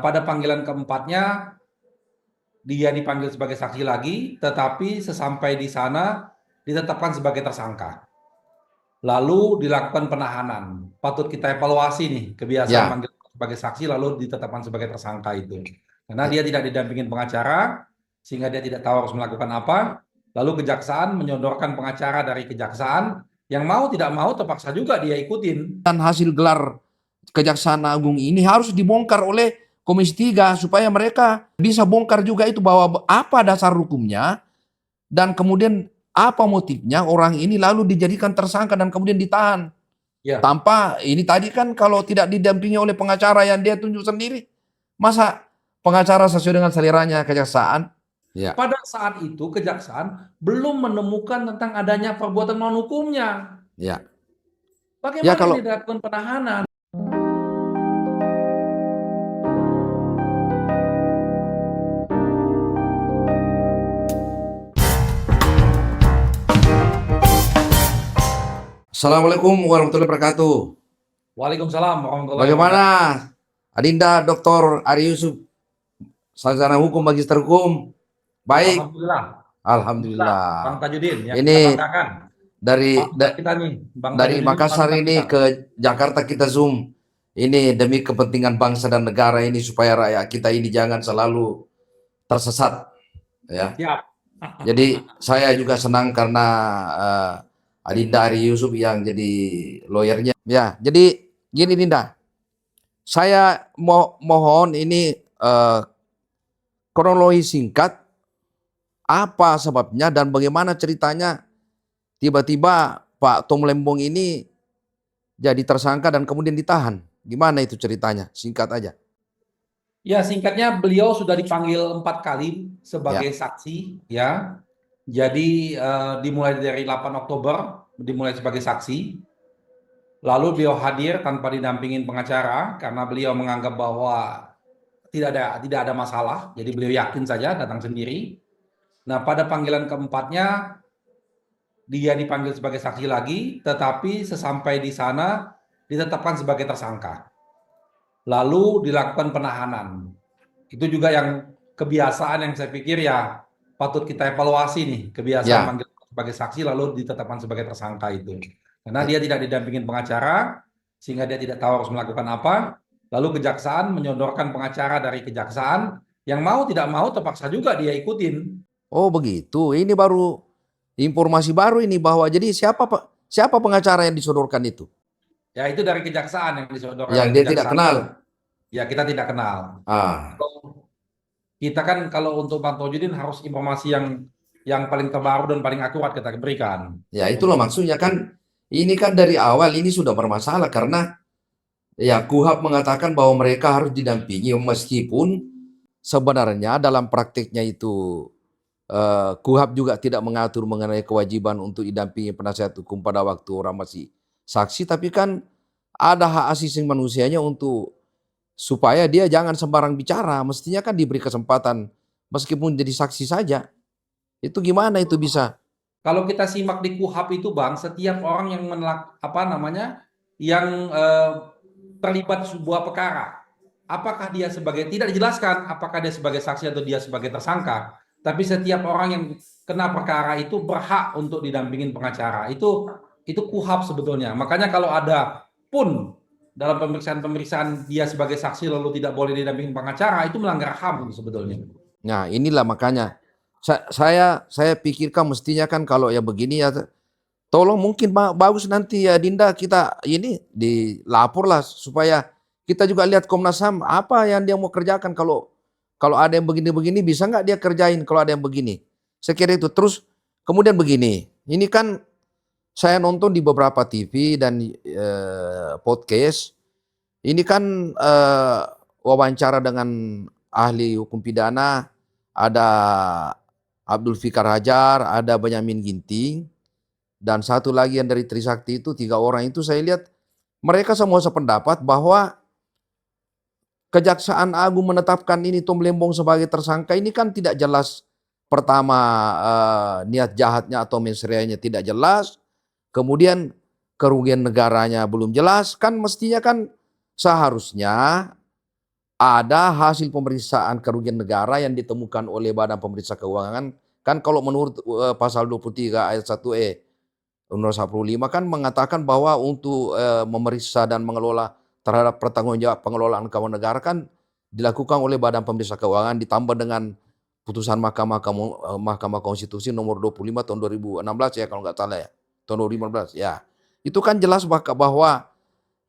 Pada panggilan keempatnya, dia dipanggil sebagai saksi lagi, tetapi sesampai di sana ditetapkan sebagai tersangka. Lalu dilakukan penahanan. Patut kita evaluasi nih kebiasaan Ya, manggil sebagai saksi lalu ditetapkan sebagai tersangka itu. Karena ya, dia tidak didampingin pengacara, sehingga dia tidak tahu harus melakukan apa. Lalu kejaksaan menyodorkan pengacara dari kejaksaan, yang mau tidak mau terpaksa juga dia ikutin. dan hasil gelar Kejaksaan Agung ini harus dibongkar oleh Komisi 3 supaya mereka bisa bongkar juga itu bahwa apa dasar hukumnya dan kemudian apa motifnya orang ini lalu dijadikan tersangka dan kemudian ditahan. Ya, Tanpa ini tadi kan kalau tidak didampingi oleh pengacara yang dia tunjuk sendiri, masa pengacara sesuai dengan seleranya kejaksaan? Ya, pada saat itu kejaksaan belum menemukan tentang adanya perbuatan melawan hukumnya. ya, ya Bagaimana ini kalau dilakukan penahanan? Assalamualaikum warahmatullahi wabarakatuh. Waalaikumsalam warahmatullahi Bagaimana wabarakatuh. Adinda Dr. Ari Yusuf, sarjana hukum, magister hukum? Baik, Alhamdulillah. Alhamdulillah. Bang alhamdulillah. Tajudin yang kita Ini banggakan. dari Panutan kita nih, Bang dari Tajudin itu Makassar panutan kita. ini ke Jakarta kita Zoom. Ini demi kepentingan bangsa dan negara ini supaya rakyat kita ini jangan selalu tersesat, ya. Siap. Jadi saya juga senang karena Adinda Ari Yusuf yang jadi lawyernya. Ya, jadi gini Dinda, saya mohon ini kronologi singkat apa sebabnya dan bagaimana ceritanya tiba-tiba Pak Tom Lembong ini jadi tersangka dan kemudian ditahan. Gimana itu ceritanya? Singkat aja. Ya, singkatnya beliau sudah dipanggil 4 kali sebagai Ya, saksi, ya. Jadi dimulai dari 8 Oktober dimulai sebagai saksi. Lalu beliau hadir tanpa didampingin pengacara karena beliau menganggap bahwa tidak ada masalah. Jadi beliau yakin saja datang sendiri. Nah, pada panggilan keempatnya dia dipanggil sebagai saksi lagi, tetapi sesampai di sana ditetapkan sebagai tersangka. Lalu dilakukan penahanan. Itu juga yang kebiasaan yang saya pikir ya patut kita evaluasi nih kebiasaan ya, manggil sebagai saksi lalu ditetapkan sebagai tersangka itu. Karena ya. dia tidak didampingin pengacara, sehingga dia tidak tahu harus melakukan apa. Lalu kejaksaan menyodorkan pengacara dari kejaksaan, yang mau tidak mau terpaksa juga dia ikutin. Oh begitu. Ini baru informasi baru ini bahwa jadi siapa pengacara yang disodorkan itu? Ya itu dari kejaksaan yang disodorkan Yang dari dia tidak kejaksaan. kenal. Ya kita tidak kenal. Ah, Kita kan kalau untuk Bang Tojudin harus informasi yang paling terbaru dan paling akurat kita berikan. ya itulah maksudnya kan. Ini kan dari awal ini sudah bermasalah karena ya KUHP mengatakan bahwa mereka harus didampingi meskipun sebenarnya dalam praktiknya itu KUHP juga tidak mengatur mengenai kewajiban untuk didampingi penasihat hukum pada waktu orang masih saksi, tapi kan ada hak asasi manusianya untuk supaya dia jangan sembarang bicara, mestinya kan diberi kesempatan meskipun jadi saksi saja. Itu gimana itu bisa? Kalau kita simak di KUHP itu Bang, setiap orang yang yang terlibat sebuah perkara, apakah dia sebagai tidak dijelaskan apakah dia sebagai saksi atau dia sebagai tersangka, tapi setiap orang yang kena perkara itu berhak untuk didampingin pengacara. Itu KUHP sebetulnya. Makanya kalau ada pun dalam pemeriksaan dia sebagai saksi lalu tidak boleh didampingin pengacara, itu melanggar HAM sebetulnya. Nah inilah makanya saya pikirkan mestinya kan kalau ya begini ya tolong mungkin bagus nanti ya Dinda kita ini dilapor lah supaya kita juga lihat Komnas HAM apa yang dia mau kerjakan kalau kalau ada yang begini-begini bisa nggak dia kerjain kalau ada yang begini. Saya kira itu terus kemudian begini. Ini kan saya nonton di beberapa TV dan podcast. Ini kan wawancara dengan ahli hukum pidana, ada Abdul Fikar Hajar, ada Benyamin Ginting, dan satu lagi yang dari Trisakti itu, 3 orang itu saya lihat mereka semua sependapat bahwa Kejaksaan Agung menetapkan ini Tom Lembong sebagai tersangka ini kan tidak jelas. Pertama niat jahatnya atau mensreanya tidak jelas. Kemudian kerugian negaranya belum jelas. Kan mestinya kan seharusnya ada hasil pemeriksaan kerugian negara yang ditemukan oleh Badan Pemeriksa Keuangan. Kan kalau menurut pasal 23 ayat 1E Undang-Undang 45 kan mengatakan bahwa untuk memeriksa dan mengelola terhadap pertanggungjawab pengelolaan keuangan negara kan dilakukan oleh Badan Pemeriksa Keuangan ditambah dengan putusan Mahkamah Konstitusi nomor 25 tahun 2016 ya kalau nggak salah ya. Tahun 2015 ya. Itu kan jelas bahwa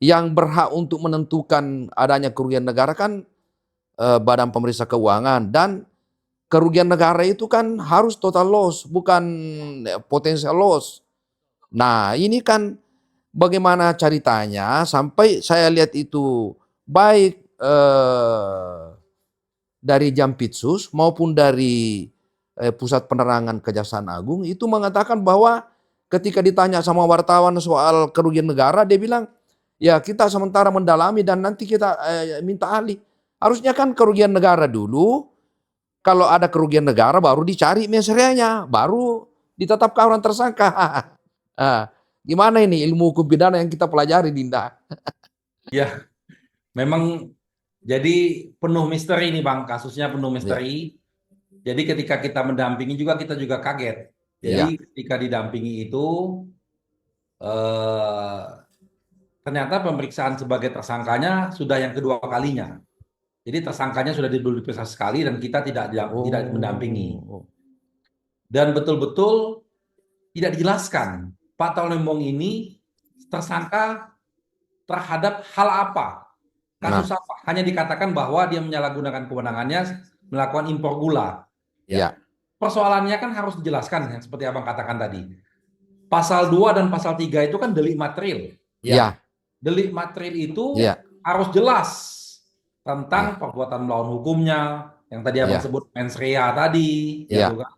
yang berhak untuk menentukan adanya kerugian negara kan Badan Pemeriksa Keuangan, dan kerugian negara itu kan harus total loss, bukan potensial loss. Nah, ini kan bagaimana ceritanya sampai saya lihat itu baik dari Jampitsus maupun dari Pusat Penerangan Kejaksaan Agung itu mengatakan bahwa ketika ditanya sama wartawan soal kerugian negara, dia bilang, ya kita sementara mendalami dan nanti kita minta ahli. Harusnya kan kerugian negara dulu, kalau ada kerugian negara baru dicari mensreanya, baru ditetapkan orang tersangka. Gimana ini ilmu hukum pidana yang kita pelajari, Dinda? Ya, memang jadi penuh misteri nih Bang, kasusnya penuh Ya, misteri. Jadi ketika kita mendampingi juga kita juga kaget. Jadi ya, ketika didampingi itu eh, ternyata pemeriksaan sebagai tersangkanya sudah yang kedua kalinya. Jadi tersangkanya sudah dulu diperiksa sekali dan kita tidak mendampingi. oh, Dan betul-betul tidak dijelaskan Pak Tolembong ini tersangka terhadap hal apa, nah, kasus apa. Hanya dikatakan bahwa dia menyalahgunakan kewenangannya melakukan impor gula. Ya, ya, persoalannya kan harus dijelaskan yang seperti abang katakan tadi. Pasal 2 dan pasal 3 itu kan delik material. Ya, ya, delik material itu ya, harus jelas ya, tentang perbuatan melawan hukumnya, yang tadi abang ya, sebut mens rea tadi, ya ya, tuh kan.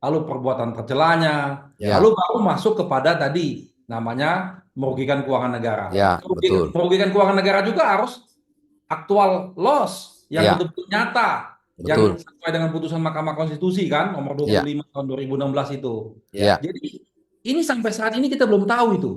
Lalu perbuatan tercelanya, lalu ya, baru masuk kepada tadi namanya merugikan keuangan negara. ya, betul, Merugikan keuangan negara juga harus aktual loss yang ya, betul-betul nyata, yang betul, sesuai dengan putusan Mahkamah Konstitusi kan nomor ya, 25 tahun 2016 itu. ya, Jadi ini sampai saat ini kita belum tahu itu.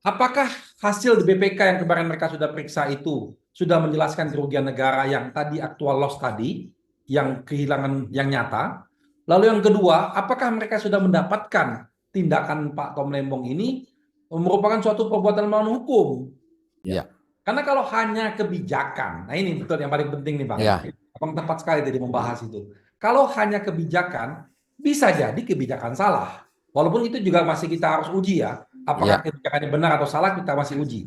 Apakah hasil di BPK yang kemarin mereka sudah periksa itu sudah menjelaskan kerugian negara yang tadi aktual loss tadi, yang kehilangan yang nyata? Lalu yang kedua, apakah mereka sudah mendapatkan tindakan Pak Tom Lembong ini merupakan suatu perbuatan melawan hukum? ya, Karena kalau hanya kebijakan, nah ini betul yang paling penting nih Bang. ya, Abang tepat sekali tadi membahas itu. Kalau hanya kebijakan, bisa jadi kebijakan salah. Walaupun itu juga masih kita harus uji ya. Apakah ya, kebijakannya benar atau salah kita masih uji.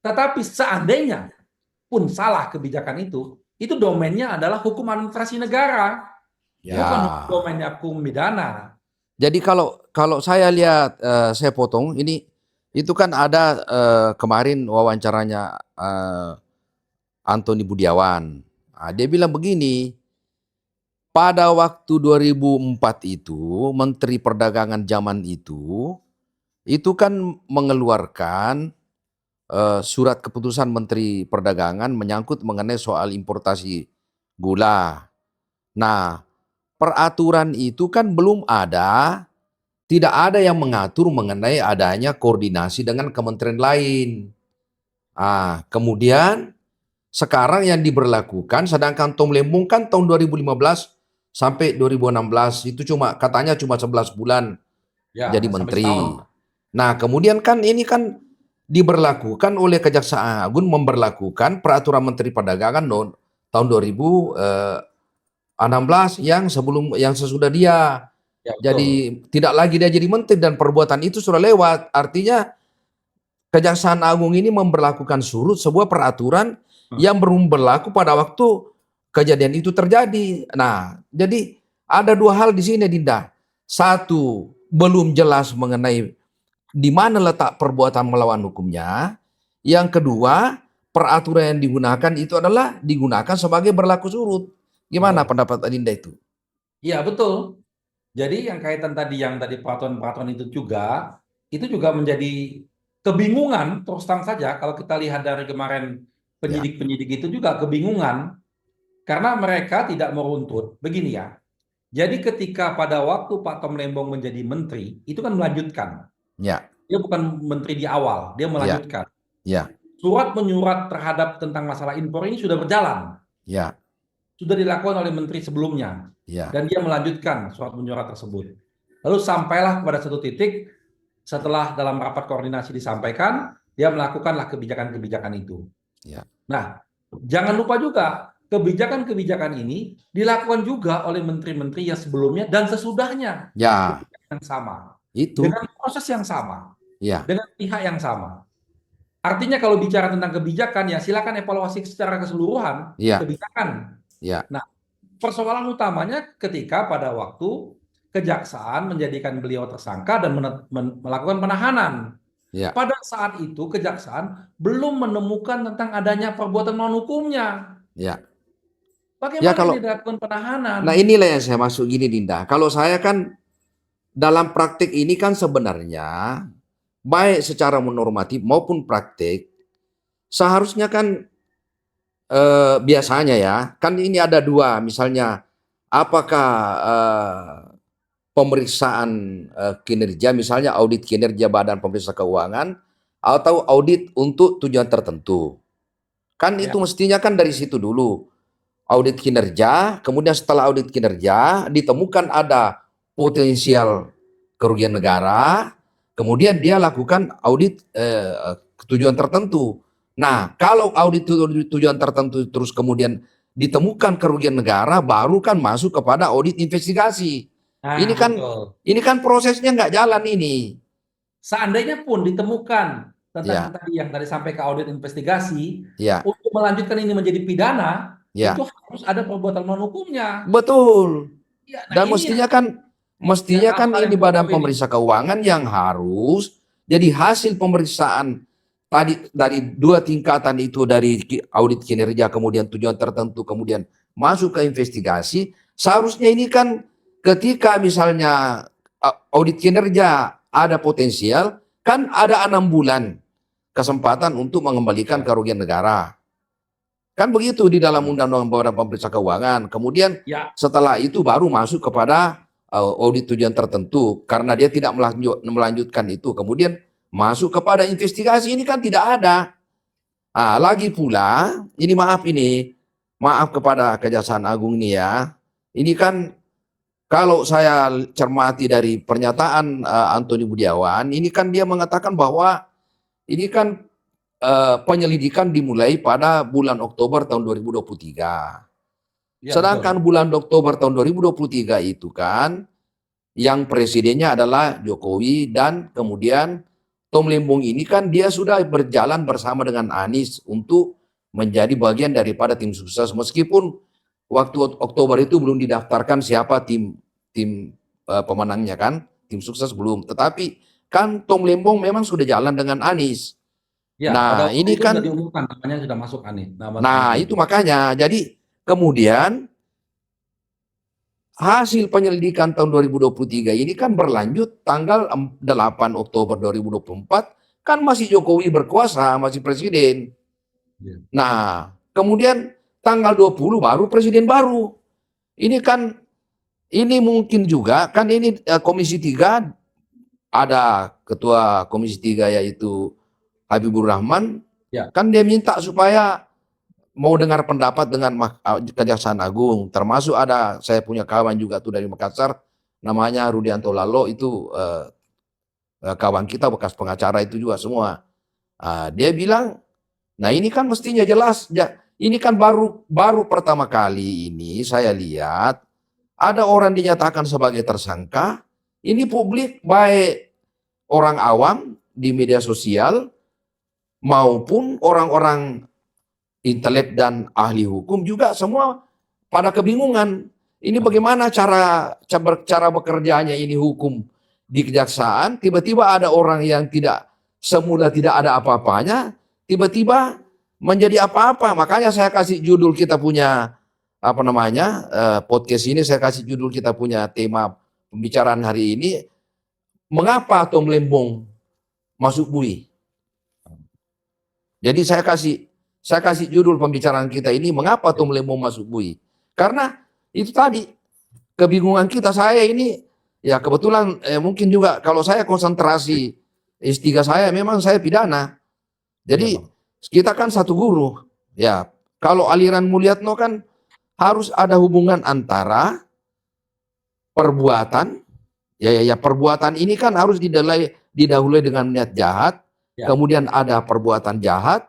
Tetapi seandainya pun salah kebijakan itu domainnya adalah hukum administrasi negara, bukan ya. domainnya hukum pidana. Jadi kalau kalau saya lihat, saya potong ini, itu kan ada kemarin wawancaranya Antoni Budiawan. Nah, dia bilang begini, pada waktu 2004 itu Menteri Perdagangan zaman itu kan mengeluarkan surat keputusan Menteri Perdagangan menyangkut mengenai soal importasi gula. Nah, peraturan itu kan belum ada, tidak ada yang mengatur mengenai adanya koordinasi dengan kementerian lain. Kemudian sekarang yang diberlakukan, sedangkan Tom Lembong kan tahun 2015 sampai 2016 itu katanya cuma 11 bulan Ya, jadi nggak sampai setahun. menteri. Nah, kemudian kan ini kan diberlakukan oleh Kejaksaan Agung, memberlakukan peraturan Menteri Perdagangan tahun 2016 yang sesudah dia. Ya, betul. Jadi tidak lagi dia jadi menteri dan perbuatan itu sudah lewat. Artinya Kejaksaan Agung ini memberlakukan surut sebuah peraturan Hmm. yang belum berlaku pada waktu kejadian itu terjadi. Nah, jadi ada dua hal di sini, Dinda. Satu, belum jelas mengenai di mana letak perbuatan melawan hukumnya. Yang kedua, peraturan yang digunakan itu adalah digunakan sebagai berlaku surut. Gimana Betul. pendapat Dinda itu? Iya, betul. Jadi yang kaitan tadi yang tadi peraturan-peraturan itu juga menjadi kebingungan terus terang saja kalau kita lihat dari kemarin Ya, penyidik-penyidik itu juga kebingungan karena mereka tidak meruntut. Begini ya. Jadi ketika pada waktu Pak Tom Lembong menjadi menteri, itu kan melanjutkan. ya, Dia bukan menteri di awal, dia ya, melanjutkan. ya, Surat menyurat terhadap tentang masalah impor ini sudah berjalan. Ya, Sudah dilakukan oleh menteri sebelumnya. ya, Dan dia melanjutkan surat menyurat tersebut. Lalu sampailah pada satu titik setelah dalam rapat koordinasi disampaikan, dia melakukanlah kebijakan-kebijakan itu. ya, Nah, jangan lupa juga kebijakan-kebijakan ini dilakukan juga oleh menteri-menteri yang sebelumnya dan sesudahnya. ya, Kebijakan yang sama, itu, dengan proses yang sama, ya, dengan pihak yang sama. Artinya kalau bicara tentang kebijakan, ya silakan evaluasi secara keseluruhan ya, kebijakan. ya, Nah, persoalan utamanya ketika pada waktu kejaksaan menjadikan beliau tersangka dan melakukan penahanan. ya, Pada saat itu kejaksaan belum menemukan tentang adanya perbuatan melawan hukumnya. ya. Ya Bagaimana ini kalau, dilakukan penahanan? nah inilah yang saya masuk gini Dinda. Kalau saya kan dalam praktik ini kan sebenarnya baik secara normatif maupun praktik seharusnya kan biasanya ya kan ini ada dua misalnya apakah pemeriksaan kinerja misalnya audit kinerja Badan Pemeriksa Keuangan atau audit untuk tujuan tertentu. Kan Ya, itu mestinya kan dari situ dulu. Audit kinerja, kemudian setelah audit kinerja ditemukan ada potensial kerugian negara, kemudian dia lakukan audit tujuan tertentu. Nah, kalau audit tujuan tertentu terus kemudian ditemukan kerugian negara, baru kan masuk kepada audit investigasi. nah Ini kan betul. ini kan prosesnya nggak jalan ini. Seandainya pun ditemukan tentang Ya, tadi yang tadi sampai ke audit investigasi, ya, untuk melanjutkan ini menjadi pidana, itu ya, harus ada perbuatan melawan hukumnya. betul. Ya, nah Dan ini yang mestinya kan hal yang ini Badan pokok ini. Pemeriksa Keuangan yang harus jadi hasil pemeriksaan tadi dari dua tingkatan itu dari audit kinerja kemudian tujuan tertentu kemudian masuk ke investigasi. Seharusnya ini kan ketika misalnya audit kinerja ada potensial kan ada 6 bulan kesempatan untuk mengembalikan Ya, kerugian negara. Kan begitu di dalam Undang-Undang Badan Pemeriksa Keuangan. Kemudian ya, setelah itu baru masuk kepada audit tujuan tertentu karena dia tidak melanjutkan itu. Kemudian masuk kepada investigasi ini kan tidak ada. Lagi pula maaf kepada Kejaksaan Agung ini ya. Ini kan kalau saya cermati dari pernyataan Antoni Budiawan, ini kan dia mengatakan bahwa ini kan penyelidikan dimulai pada bulan Oktober tahun 2023. ya Sedangkan betul. bulan Oktober tahun 2023 itu kan yang presidennya adalah Jokowi dan kemudian Tom Lembong ini kan dia sudah berjalan bersama dengan Anies untuk menjadi bagian daripada tim sukses meskipun waktu Oktober itu belum didaftarkan siapa tim tim pemenangnya kan tim sukses belum tetapi kan Tom Lembong memang sudah jalan dengan Anies. Ya, pada Nah, waktu ini itu sudah kan diumumkan namanya sudah masuk Anies, nama nah Anies. itu makanya jadi kemudian hasil penyelidikan tahun 2023 ini kan berlanjut tanggal 8 Oktober 2024 kan masih Jokowi berkuasa, masih presiden. Ya, Nah, kemudian tanggal 20 baru presiden baru. Ini kan ini mungkin juga kan ini Komisi 3 ada ketua Komisi 3 yaitu Habibur Rahman ya, kan dia minta supaya mau dengar pendapat dengan Kejaksaan Agung, termasuk ada saya punya kawan juga tuh dari Makassar, namanya Rudianto Lalo itu kawan kita bekas pengacara itu juga semua. Dia bilang, nah ini kan mestinya jelas, ya, ini kan baru baru pertama kali ini saya lihat ada orang dinyatakan sebagai tersangka, ini publik baik orang awam di media sosial maupun orang-orang intelek dan ahli hukum juga semua pada kebingungan. Ini bagaimana cara bekerjanya ini hukum di kejaksaan, tiba-tiba ada orang yang tidak semula tidak ada apa-apanya, tiba-tiba menjadi apa-apa. Makanya saya kasih judul kita punya apa namanya podcast ini saya kasih judul kita punya tema pembicaraan hari ini mengapa Tom Lembong masuk bui. Jadi saya kasih judul pembicaraan kita ini mengapa Tom Lembong masuk bui. Karena itu tadi kebingungan kita saya ini ya kebetulan mungkin juga kalau saya konsentrasi S3 saya memang saya pidana. iya Jadi Bang. kita kan satu guru. Ya, Kalau aliran Mulyatno kan harus ada hubungan antara perbuatan, ya perbuatan ini kan harus didahului dengan niat jahat, Ya, kemudian ada perbuatan jahat.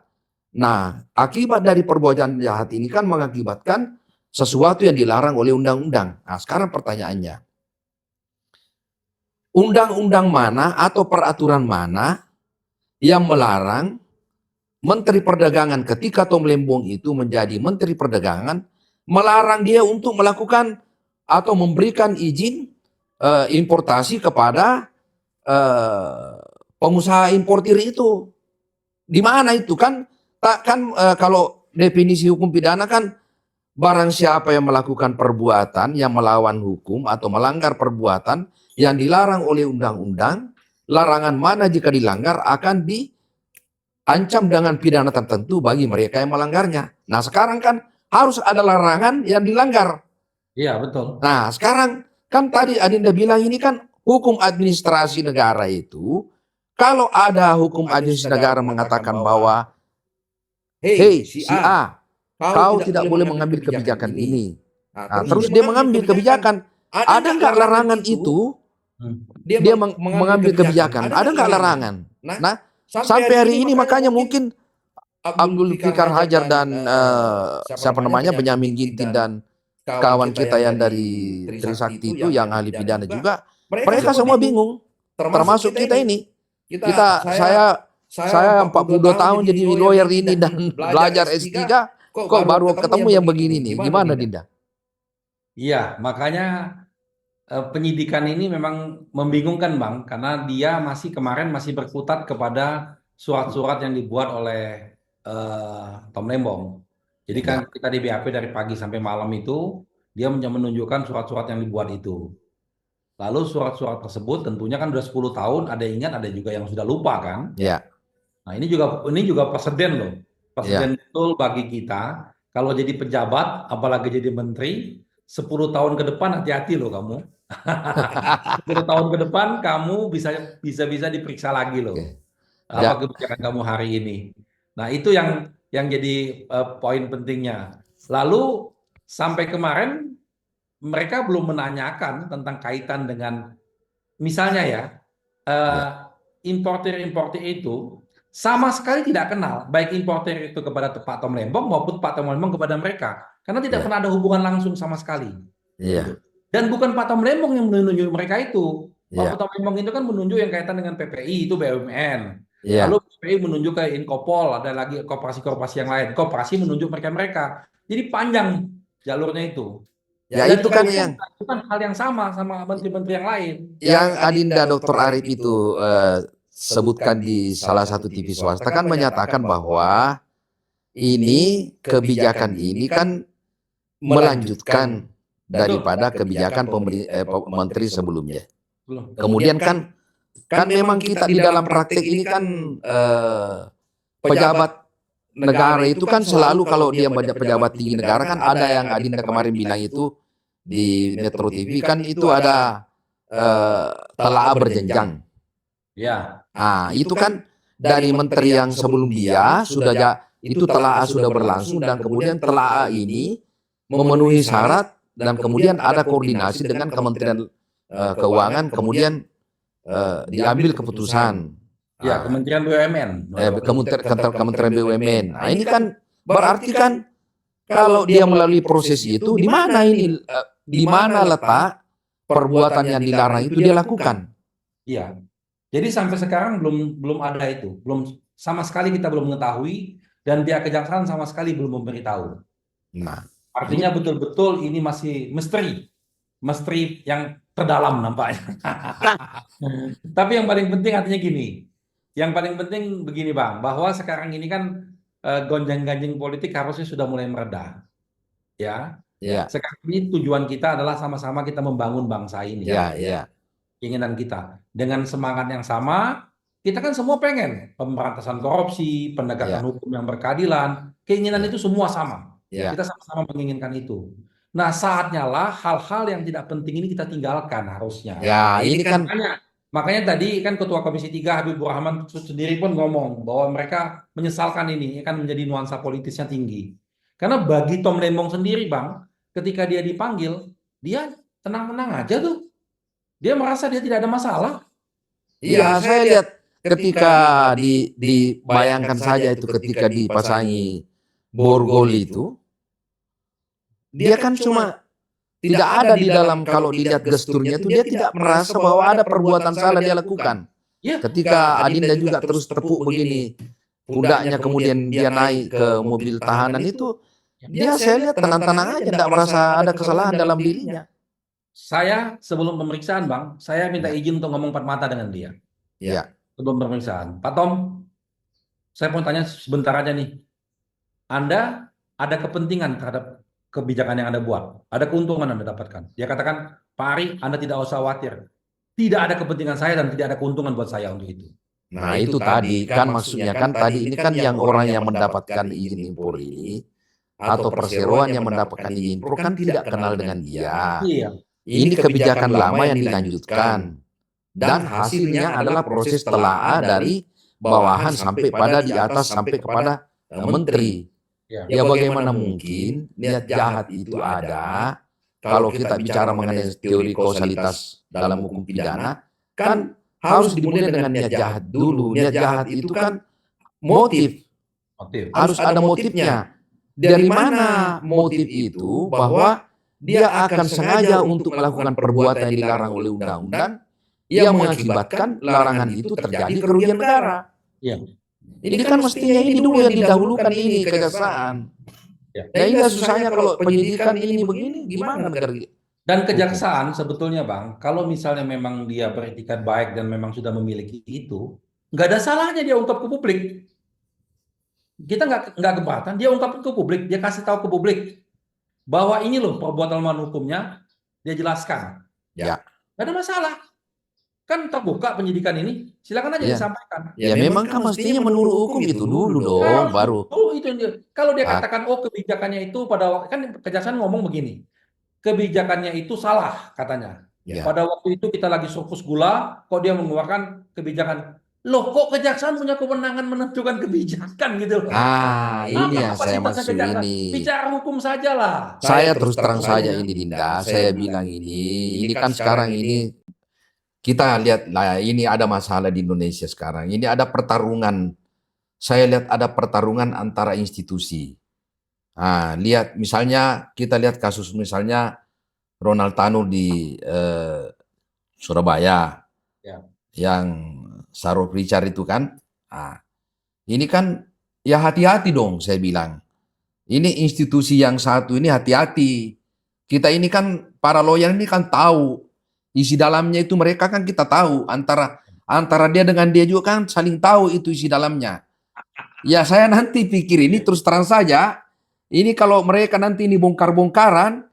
Nah, akibat dari perbuatan jahat ini kan mengakibatkan sesuatu yang dilarang oleh undang-undang. Nah, sekarang pertanyaannya, undang-undang mana atau peraturan mana yang melarang Menteri Perdagangan ketika Tom Lembong itu menjadi Menteri Perdagangan, melarang dia untuk melakukan atau memberikan izin importasi kepada eh, pengusaha importir itu. Di mana itu kan? Kalau definisi hukum pidana kan barang siapa yang melakukan perbuatan yang melawan hukum atau melanggar perbuatan yang dilarang oleh undang-undang, larangan mana jika dilanggar akan diancam dengan pidana tertentu bagi mereka yang melanggarnya. Nah, sekarang kan harus ada larangan yang dilanggar. iya betul. Nah, sekarang kan tadi Adinda bilang ini kan hukum administrasi negara itu, kalau ada hukum administrasi negara mengatakan bahwa, hey, si A, kau tidak boleh mengambil kebijakan ini. Nah, terus dia mengambil kebijakan. Ada nggak larangan itu? Dia mengambil kebijakan. Ada nggak larangan? Nah, sampai hari ini makanya mungkin Abdul Fikar Hajar dan siapa namanya Benyamin Ginting dan kawan kita yang dari Trisakti itu yang ahli pidana juga, mereka semua bingung. Termasuk kita ini. Saya 42 tahun jadi lawyer ini dan belajar S3, kok baru ketemu yang begini nih. Gimana Dinda? Iya, makanya penyidikan ini memang membingungkan Bang, karena dia kemarin masih berkutat kepada surat-surat yang dibuat oleh Tom Lembong. Jadi kan Ya, kita di BAP dari pagi sampai malam itu dia menunjukkan surat-surat yang dibuat itu. Lalu surat-surat tersebut tentunya kan sudah 10 tahun, ada yang ingat, ada juga yang sudah lupa kan. ya, Nah, ini juga presiden loh. Presiden ya. betul bagi kita. Kalau jadi pejabat, apalagi jadi menteri, 10 tahun ke depan hati-hati loh kamu. 10 tahun ke depan kamu bisa diperiksa lagi loh. Oke. Apa Ya, kebijakan kamu hari ini. Nah, itu yang jadi poin pentingnya. Lalu sampai kemarin mereka belum menanyakan tentang kaitan dengan misalnya ya, eh, ya, importer-importer itu sama sekali tidak kenal, baik importer itu kepada Pak Tom Lembong maupun Pak Tom Lembong kepada mereka, karena tidak ya, pernah ada hubungan langsung sama sekali. Gitu. ya, Dan bukan Pak Tom Lembong yang menunjuk mereka itu. Pak ya, Tom Lembong itu kan menunjuk yang kaitan dengan PPI, itu BUMN. Lalu ya. PPI menunjuk ke Inkopol, ada lagi koperasi-koperasi yang lain. Koperasi menunjuk mereka-mereka. Jadi panjang jalurnya itu. Ya Dan itu kan mereka yang melakukan hal yang sama menteri-menteri yang lain. Adinda Dr. Arif itu sebutkan di salah satu TV swasta kan menyatakan bahwa ini kebijakan ini kan melanjutkan Betul. daripada kebijakan menteri sebelumnya. Belum. Kemudian kan memang kita di dalam praktek ini kan pejabat negara itu kan selalu kalau dia pejabat tinggi negara kan ada yang Adinda kemarin bilang itu di Metro TV kan itu ada telaah berjenjang. Ya, Nah, itu kan dari menteri yang sebelum dia itu telaah sudah berlangsung dan kemudian telaah ini memenuhi syarat dan kemudian ada koordinasi dengan Kementerian Keuangan kemudian diambil keputusan. ya, Nah, Kementerian BUMN. Kementerian BUMN. Nah, ini kan berarti kan kalau dia melalui proses itu di mana di mana letak perbuatan yang dilarang itu dia lakukan? Iya. Jadi sampai sekarang belum belum ada itu, belum sama sekali kita belum mengetahui dan pihak kejaksaan sama sekali belum memberitahu. Nah, ini Artinya betul-betul ini masih misteri, misteri yang terdalam nampaknya. Tapi yang paling penting artinya gini, yang paling penting begini Bang, bahwa sekarang ini kan gonjang-ganjing politik harusnya sudah mulai mereda, ya. ya, Sekarang ini tujuan kita adalah sama-sama kita membangun bangsa ini. ya, ya, Keinginan kita. Dengan semangat yang sama, kita kan semua pengen pemberantasan korupsi, penegakan ya, hukum yang berkeadilan. Keinginan ya, itu semua sama. ya, Kita sama-sama menginginkan itu. Nah, saatnya lah hal-hal yang tidak penting ini kita tinggalkan harusnya. ya. Ini kan Makanya tadi kan Ketua Komisi 3 Habibur Rahman sendiri pun ngomong bahwa mereka menyesalkan ini kan menjadi nuansa politisnya tinggi. Karena bagi Tom Lembong sendiri, Bang, ketika dia dipanggil, dia tenang-tenang aja tuh. Dia merasa dia tidak ada masalah. Iya, saya lihat ketika dibayangkan saja itu ketika dipasangi borgol itu, dia kan cuma tidak ada di dalam, kalau dilihat gesturnya itu dia tidak merasa bahwa ada perbuatan salah dia lakukan. Ya, Ketika Adinda juga terus tepuk begini pundaknya, kemudian dia naik ke mobil tahanan itu, dia saya lihat tenang-tenang aja, tidak merasa ada kesalahan dalam dirinya. saya sebelum pemeriksaan, Bang, saya minta Ya, izin untuk ngomong empat mata dengan dia ya, sebelum pemeriksaan. Pak Tom, saya mau tanya sebentar aja nih. Anda ada kepentingan terhadap kebijakan yang Anda buat, ada keuntungan Anda dapatkan. Dia katakan, Pak Ari, Anda tidak usah khawatir. Tidak ada kepentingan saya dan tidak ada keuntungan buat saya untuk itu. nah itu tadi kan maksudnya kan tadi ini kan yang orang yang mendapatkan izin impor ini atau perseroan yang mendapatkan izin impor kan tidak kenal dengan dia. Iya, Ini kebijakan lama yang dilanjutkan dan hasilnya adalah proses telaah dari bawahan sampai pada di atas sampai kepada menteri. iya. Ya bagaimana mungkin niat jahat itu ada kalau kita bicara mengenai teori kausalitas dalam hukum pidana, kan harus dimulai dengan niat jahat dulu. Niat jahat itu kan motif, Motif. harus ada motifnya. Dari mana motif itu? Bahwa dia akan sengaja untuk melakukan perbuatan yang dilarang oleh undang-undang yang mengakibatkan larangan itu terjadi kerugian negara. Iya. Ini kan mestinya ini dulu yang didahulukan ini kejaksaan. Ya. Nah ini susahnya kalau penyidikan ini begini, gimana negara? Dan kejaksaan sebetulnya, Bang, kalau misalnya memang dia beretikat baik dan memang sudah memiliki itu, nggak ada salahnya dia ungkap ke publik. Kita nggak keberatan, dia ungkapkan ke publik, dia kasih tahu ke publik bahwa ini loh perbuatan melawan hukumnya, dia jelaskan. Ya. Nggak ada masalah. Kan terbuka penyidikan ini, silakan aja Ya. disampaikan. Ya memang kan mestinya menurut hukum itu dulu dong, baru. Oh, itu yang kalau dia Ah. katakan, oh kebijakannya itu pada waktu, kan kejaksaan ngomong begini, kebijakannya itu salah katanya. Ya. Pada waktu itu kita lagi surplus gula, kok dia mengeluarkan kebijakan. Loh, kok kejaksaan punya kewenangan menentukan kebijakan gitu loh. Ah, ini Apa yang saya kapasitasnya maksud kejaksaan? ini. Bicara hukum saja lah. Saya terus terang saja ini Dinda, saya bilang ini kan sekarang ini kita lihat lah ini ada masalah di Indonesia sekarang. Ini ada pertarungan. Saya lihat ada pertarungan antara institusi. Ah, lihat misalnya kita lihat kasus misalnya Ronald Tanur di Surabaya Ya. yang Sarof Richard itu kan. Ah, ini kan ya hati-hati dong saya bilang. Ini institusi yang satu ini hati-hati. Kita ini kan para lawyer ini kan tahu isi dalamnya itu, mereka kan kita tahu antara dia dengan dia juga kan saling tahu itu isi dalamnya. Ya saya nanti pikir ini terus terang saja, ini kalau mereka nanti ini bongkar-bongkaran,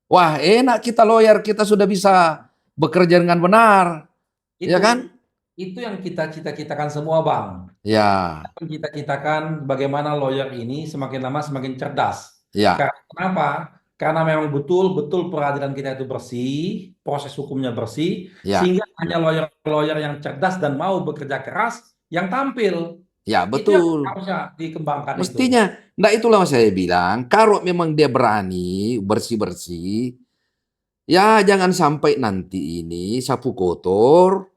wah enak kita lawyer, kita sudah bisa bekerja dengan benar. Ya kan? Itu yang kita cita-citakan semua, Bang. Ya, Kita citakan bagaimana lawyer ini semakin lama semakin cerdas. ya, Kenapa? Karena memang betul-betul peradilan kita itu bersih, proses hukumnya bersih, ya, sehingga hanya lawyer-lawyer yang cerdas dan mau bekerja keras yang tampil. ya Itu yang betul. harusnya dikembangkan itu. Mestinya, nah itulah saya bilang, kalau memang dia berani bersih-bersih, ya jangan sampai nanti ini sapu kotor.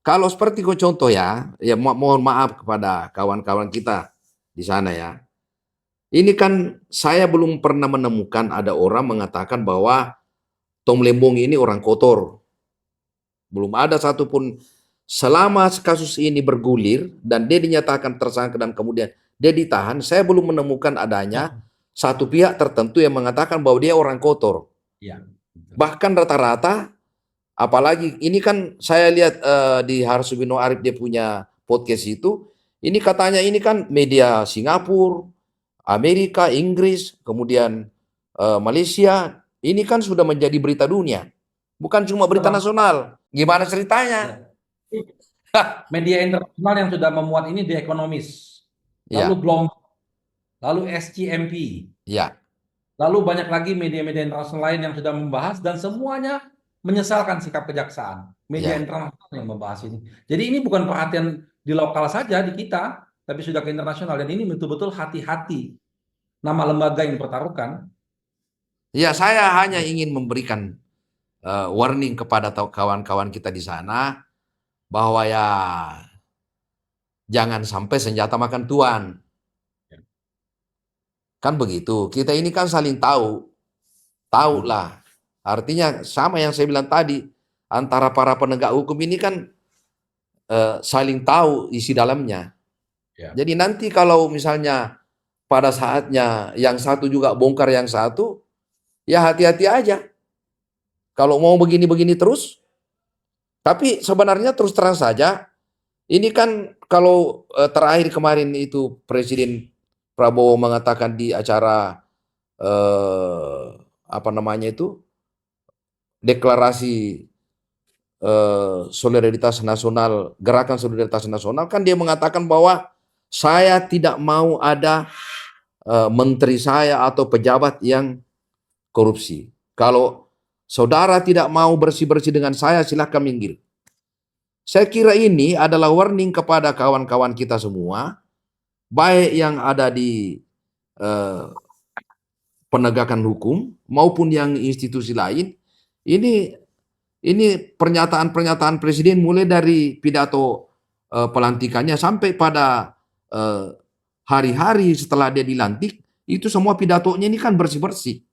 Kalau seperti contoh ya, mohon maaf kepada kawan-kawan kita di sana ya. Ini kan saya belum pernah menemukan ada orang mengatakan bahwa Tom Lembong ini orang kotor. Belum ada satupun selama kasus ini bergulir dan dia dinyatakan tersangka dan kemudian dia ditahan, saya belum menemukan adanya satu pihak tertentu yang mengatakan bahwa dia orang kotor. Ya. Bahkan rata-rata, apalagi ini kan saya lihat di Harsubino Arif dia punya podcast itu, ini katanya ini kan media Singapura, Amerika, Inggris, kemudian Malaysia, ini kan sudah menjadi berita dunia. Bukan cuma berita nasional. Gimana ceritanya? Media internasional yang sudah memuat ini The Economist, lalu Ya, Bloomberg, lalu SCMP, ya, lalu banyak lagi media-media internasional lain yang sudah membahas dan semuanya menyesalkan sikap kejaksaan. Media ya. internasional yang membahas ini. Jadi ini bukan perhatian di lokal saja di kita, tapi sudah ke internasional dan ini betul-betul hati-hati. nama lembaga yang dipertaruhkan. Ya, saya hanya ingin memberikan warning kepada kawan-kawan kita di sana bahwa ya jangan sampai senjata makan tuan. Kan begitu. Kita ini kan saling tahu. Tahu lah. Artinya sama yang saya bilang tadi, antara para penegak hukum ini kan saling tahu isi dalamnya. Ya. Jadi nanti kalau misalnya pada saatnya yang satu juga bongkar yang satu, ya hati-hati aja. Kalau mau begini-begini terus, tapi sebenarnya terus terang saja, ini kan kalau terakhir kemarin itu Presiden Prabowo mengatakan di acara apa namanya itu, deklarasi solidaritas nasional, gerakan solidaritas nasional, kan dia mengatakan bahwa saya tidak mau ada menteri saya atau pejabat yang korupsi. Kalau saudara tidak mau bersih-bersih dengan saya, silahkan minggir. Saya kira ini adalah warning kepada kawan-kawan kita semua, baik yang ada di penegakan hukum maupun yang institusi lain. Ini pernyataan-pernyataan Presiden mulai dari pidato pelantikannya sampai pada hari-hari setelah dia dilantik, itu semua pidatonya ini kan bersih-bersih.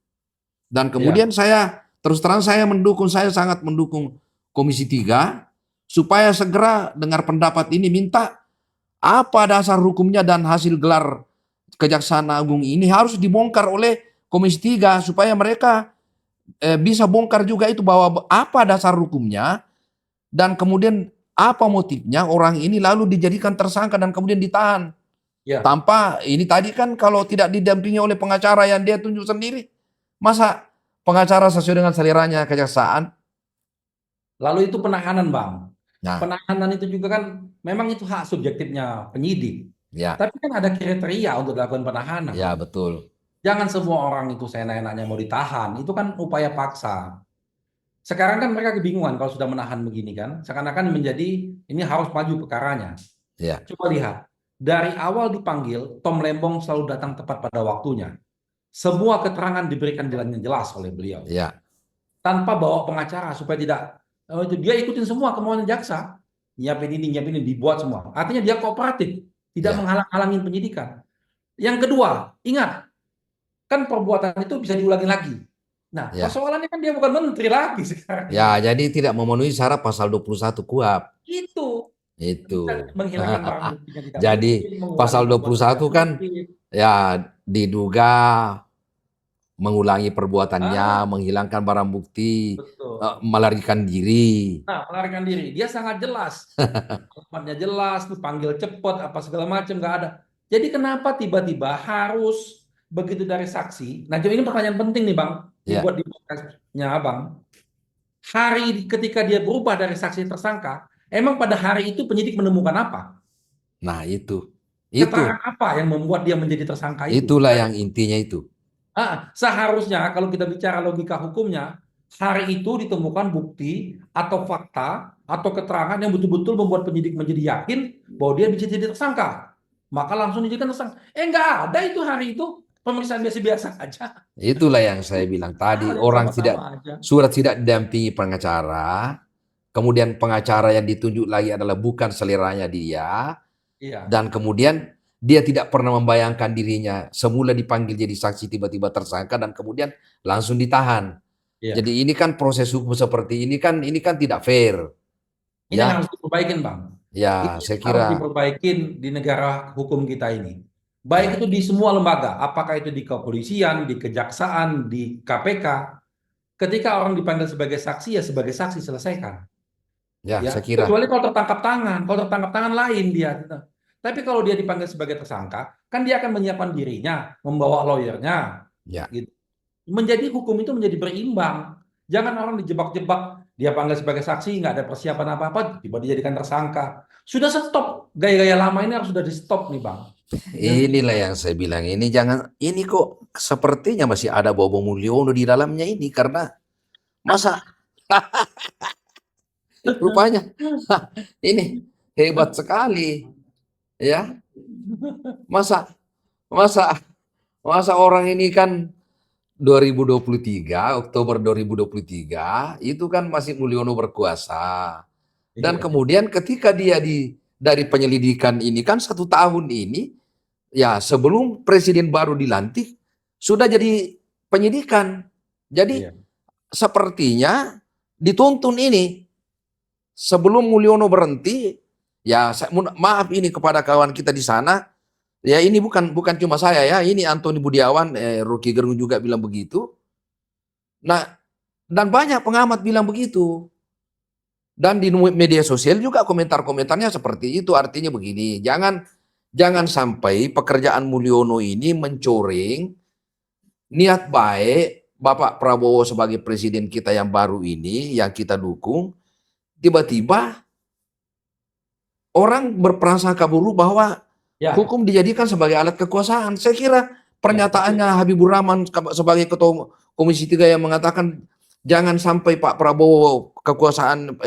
Dan kemudian saya terus terang saya sangat mendukung Komisi 3 supaya segera dengar pendapat ini, minta apa dasar hukumnya dan hasil gelar Kejaksaan Agung ini harus dibongkar oleh Komisi 3 supaya mereka bisa bongkar juga itu bahwa apa dasar hukumnya dan kemudian apa motifnya orang ini lalu dijadikan tersangka dan kemudian ditahan. Ya. Tanpa ini tadi kan kalau tidak didampingi oleh pengacara yang dia tunjuk sendiri, masa pengacara sesuai dengan seleranya kejaksaan? Lalu itu penahanan, Bang. Nah, Penahanan itu juga kan memang itu hak subjektifnya penyidik. ya, Tapi kan ada kriteria untuk dilakukan penahanan. ya betul. Jangan semua orang itu seenak-enaknya mau ditahan. Itu kan upaya paksa. Sekarang kan mereka kebingungan kalau sudah menahan begini kan. Seakan-akan menjadi ini harus maju perkaranya. Ya, Coba lihat. Dari awal dipanggil, Tom Lembong selalu datang tepat pada waktunya. Semua keterangan diberikan dengan jelas oleh beliau. ya, Tanpa bawa pengacara supaya tidak itu dia ikutin semua kemauan jaksa. Nyiapin ini, dibuat semua. Artinya dia kooperatif, tidak ya, menghalang-halangin penyidikan. Yang kedua, ingat, kan perbuatan itu bisa diulangi lagi. Nah, ya. persoalannya kan dia bukan menteri lagi sekarang. Ya, jadi tidak memenuhi syarat pasal 21 KUHP. Itu. Itu. Menghilangkan barang buktinya tidak Jadi mungkin, mengulangi pasal perbuatan tidak 21 kan mungkin. ya diduga mengulangi perbuatannya, Ah, menghilangkan barang bukti, betul. melarikan diri. Nah, melarikan diri. Dia sangat jelas. Alamatnya jelas, dipanggil cepat, apa segala macam, nggak ada. Jadi kenapa tiba-tiba harus begitu dari saksi? Nah, jadi ini pertanyaan penting nih, Bang. Ya, Dibuat di podcastnya, Bang. Ketika dia berubah dari saksi tersangka, emang pada hari itu penyidik menemukan apa? nah itu. Keterangan Itu. apa yang membuat dia menjadi tersangka itu? Itulah yang intinya itu. Seharusnya kalau kita bicara logika hukumnya, hari itu ditemukan bukti atau fakta atau keterangan yang betul-betul membuat penyidik menjadi yakin bahwa dia bisa jadi tersangka. Maka langsung dijadikan tersangka. Nggak ada itu hari itu. Pemeriksaan biasa-biasa aja. Itulah yang saya bilang tadi. Ada yang Orang sama-sama aja. surat tidak didampingi pengacara, kemudian pengacara yang ditunjuk lagi adalah bukan seleranya dia, Iya, dan kemudian dia tidak pernah membayangkan dirinya semula dipanggil jadi saksi tiba-tiba tersangka dan kemudian langsung ditahan. iya. Jadi ini kan proses hukum seperti ini kan tidak fair. Ini yang Ya, harus diperbaikin, Bang. Ini ya yang saya harus kira diperbaikin di negara hukum kita ini. Baik ya, itu di semua lembaga, apakah itu di kepolisian, di kejaksaan, di KPK. Ketika orang dipanggil sebagai saksi, ya sebagai saksi selesaikan. ya Ya, saya kira kecuali kalau tertangkap tangan lain dia. Tapi kalau dia dipanggil sebagai tersangka, kan dia akan menyiapkan dirinya, membawa lawyernya, ya. gitu. Menjadi hukum itu menjadi berimbang. Jangan orang dijebak-jebak, dia panggil sebagai saksi, nggak ada persiapan apa-apa, tiba dijadikan tersangka. Sudah stop, gaya-gaya lama ini harus sudah di stop nih, Bang. Inilah yang saya bilang, ini jangan, ini kok sepertinya masih ada Bobo Mulyono di dalamnya ini karena masa rupanya ini hebat sekali ya. Masa masa Masa orang ini kan 2023, Oktober 2023, itu kan masih Mulyono berkuasa. Dan Iya, kemudian ketika dia dari penyelidikan ini kan 1 tahun ini, ya sebelum presiden baru dilantik, sudah jadi penyidikan. Jadi iya, sepertinya dituntun ini sebelum Mulyono berhenti, ya maaf ini kepada kawan kita di sana, ya ini bukan bukan cuma saya ya, ini Antoni Budiawan, Rocky Gerung juga bilang begitu. Nah, dan banyak pengamat bilang begitu. Dan di media sosial juga komentar-komentarnya seperti itu. Artinya begini, jangan sampai pekerjaan Mulyono ini mencoreng niat baik Bapak Prabowo sebagai presiden kita yang baru ini, yang kita dukung, tiba-tiba orang berprasangka buruk bahwa ya, hukum dijadikan sebagai alat kekuasaan. Saya kira ya, pernyataannya Habibur Rahman sebagai ketua Komisi 3 yang mengatakan jangan sampai Pak Prabowo kekuasaan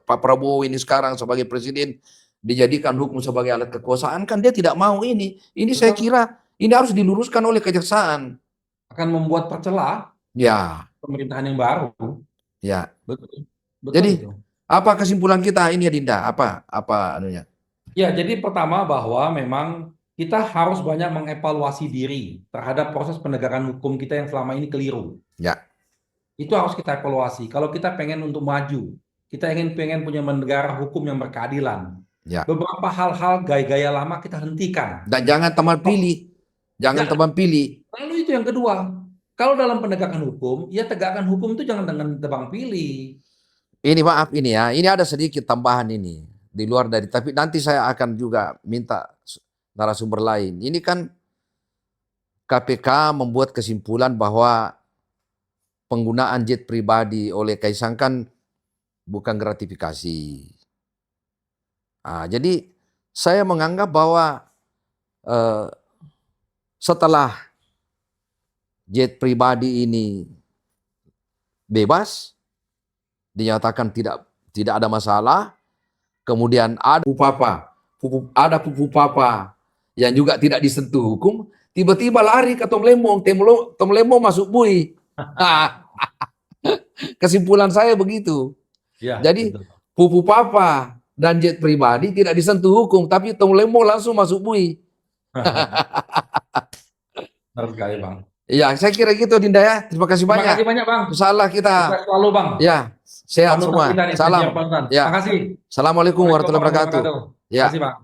Pak Prabowo ini sekarang sebagai presiden dijadikan hukum sebagai alat kekuasaan, kan dia tidak mau ini. Ini saya tetap kira ini harus diluruskan oleh kejaksaan. akan membuat percelah Ya, pemerintahan yang baru. ya. Betul, betul Jadi itu. apa kesimpulan kita ini ya Dinda? Apa anunya? Ya, jadi pertama bahwa memang kita harus banyak mengevaluasi diri terhadap proses penegakan hukum kita yang selama ini keliru. Ya, Itu harus kita evaluasi. Kalau kita pengen untuk maju, kita pengen punya negara hukum yang berkeadilan. ya. Beberapa hal-hal gaya-gaya lama kita hentikan. Dan jangan teman Oh, pilih. Jangan ya, teman pilih. lalu itu yang kedua. Kalau dalam penegakan hukum, ya tegakkan hukum itu jangan dengan tebang pilih. Ini maaf ini ya, ini ada sedikit tambahan ini di luar dari, tapi nanti saya akan juga minta narasumber lain. Ini kan KPK membuat kesimpulan bahwa penggunaan jet pribadi oleh Kaisang kan bukan gratifikasi. Jadi saya menganggap bahwa eh, setelah jet pribadi ini bebas, dinyatakan tidak ada masalah, kemudian ada ada pupu papa yang juga tidak disentuh hukum, tiba-tiba lari ke Tom Lembong, Tom Lembong masuk bui. Kesimpulan saya begitu. Ya, Jadi betul. pupu papa dan jet pribadi tidak disentuh hukum, tapi Tom Lembong langsung masuk bui. Benar sekali, Bang. Ya, saya kira gitu Dinda ya. Terima kasih Terima banyak. kasih banyak, Bang. Insyaallah Sukses kita selalu, Bang. ya sehat Panutan kita semua. nih, senior Salam. panutan. Ya. Makasih. Assalamualaikum Waalaikumsalam warahmatullahi warahmatullahi wabarakatuh. wabarakatuh. Ya. Makasih, Bang.